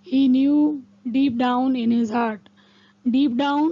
He knew deep down in his heart. Deep down,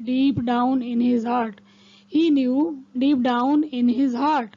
Deep down in his heart. He knew deep down in his heart.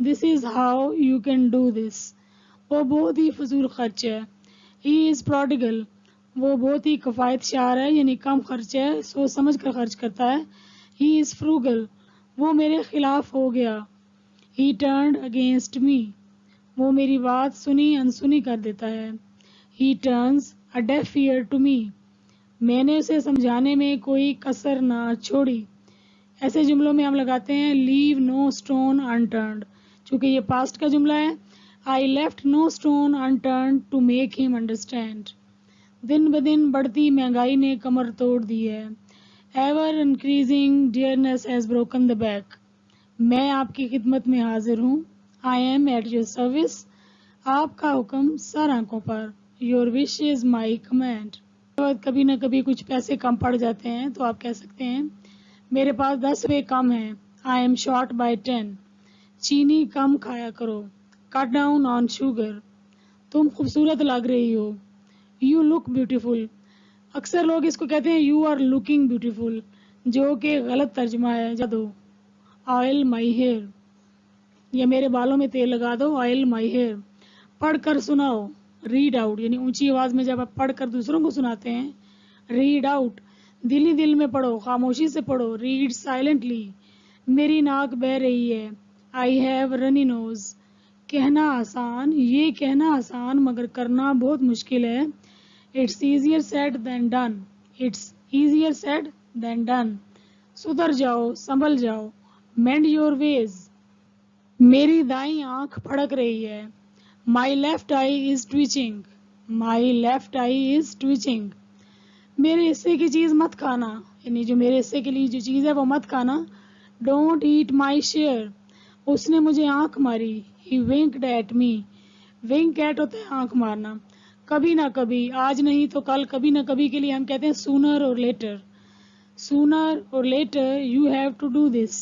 This is how you can do this. وہ بہت ہی فضول خرچ ہے. He is prodigal. وہ بہت ہی کفایت شعار ہے یعنی کم خرچ ہے, سوچ سمجھ کر خرچ کرتا ہے. He is frugal. وہ میرے خلاف ہو گیا. He turned against me. وہ میری بات سنی انسنی کر دیتا ہے. He turns a deaf ear to me. میں نے اسے سمجھانے میں کوئی کسر نہ چھوڑی. ایسے جملوں میں ہم لگاتے ہیں leave no stone unturned. چونکہ یہ past کا جملہ ہے, I left no stone unturned to make him understand. دن بدن بڑھتی مہنگائی نے کمر توڑ دی ہے. Ever increasing dearness has broken the back. میں آپ کی خدمت میں حاضر ہوں. I am at your service. آپ کا حکم سر آنکھوں پر. Your wish is my command. کبھی نہ کبھی کچھ پیسے کم پڑ جاتے ہیں تو آپ کہہ سکتے ہیں میرے پاس 10 روپے کم ہیں. I am short by 10. چینی کم کھایا کرو. Cut down on sugar. تم خوبصورت لگ رہی ہو. You look beautiful. اکثر لوگ اس کو کہتے ہیں you are looking beautiful, جو کہ غلط ترجمہ ہے. جدو oil my hair, یا میرے بالوں میں تیل لگا دو. oil my hair. پڑھ کر سناؤ. read out, یعنی اونچی آواز میں جب آپ پڑھ کر دوسروں کو سناتے ہیں. read out. دل ہی دل میں پڑھو, خاموشی سے پڑھو. read silently. میری ناک بہہ رہی ہے. I have runny nose. کہنا آسان, یہ کہنا آسان مگر کرنا بہت مشکل ہے. It's easier said than done. It's easier said than done. سدھر جاؤ, سنبھل جاؤ. Mend your ways. میری دائیں آنکھ پھڑک رہی ہے. My left eye is twitching. My left eye is twitching. میرے حصے کی چیز مت کھانا, یعنی جو میرے حصے کے لیے جو چیز ہے وہ مت کھانا. Don't eat my share. اس نے مجھے آنکھ ماری. He winked at me. Wink at ہوتا ہے آنکھ مارنا. کبھی نہ کبھی, آج نہیں تو کل, کبھی نہ کبھی کے لیے ہم کہتے ہیں sooner or later. Sooner or later you have to do this,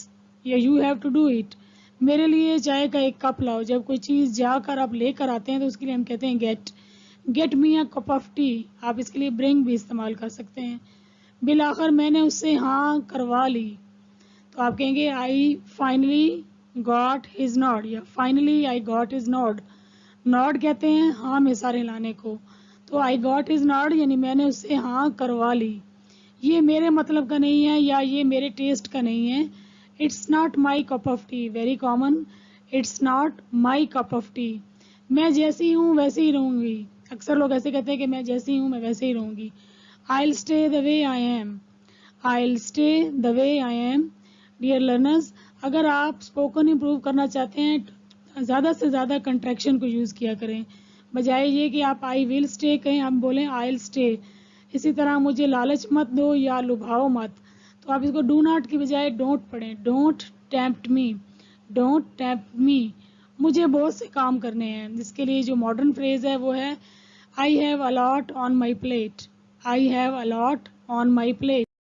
یا you have to do it. میرے لیے چائے کا ایک کپ لاؤ. جب کوئی چیز جا کر آپ لے کر آتے ہیں تو اس کے لیے ہم کہتے ہیں get me a cup of tea. آپ اس کے لیے bring بھی استعمال کر سکتے ہیں. بالآخر میں نے اس سے ہاں کروا لی. تو آپ کہیں گے I finally got his nod, یا finally I got his nod. nod کہتے ہیں ہاں میں سارے لانے کو. تو I got his nod یعنی میں نے اس سے ہاں کروا لی. یہ میرے مطلب کا نہیں ہے, یا یہ میرے ٹیسٹ کا نہیں ہے. It's not my cup of tea. Very common. It's not my cup of tea. میں جیسی ہوں ویسے ہی رہوں گی. اکثر لوگ ایسے کہتے ہیں کہ میں جیسی ہوں میں ویسے ہی رہوں گی. I'll stay the way I am. I'll stay the way I am. Dear learners, اگر آپ اسپوکن امپروو کرنا چاہتے ہیں زیادہ سے زیادہ کنٹریکشن کو یوز کیا کریں. بجائے یہ کہ آپ I will stay کہیں, آپ بولیں I'll stay. اسی طرح مجھے لالچ مت دو یا لبھاؤ مت, تو آپ اس کو ڈو ناٹ کی بجائے ڈونٹ پڑھیں. Don't tempt me. Don't tempt me. مجھے بہت سے کام کرنے ہیں. جس کے لیے جو ماڈرن فریز ہے وہ ہے I have a lot on my plate. I have a lot on my plate.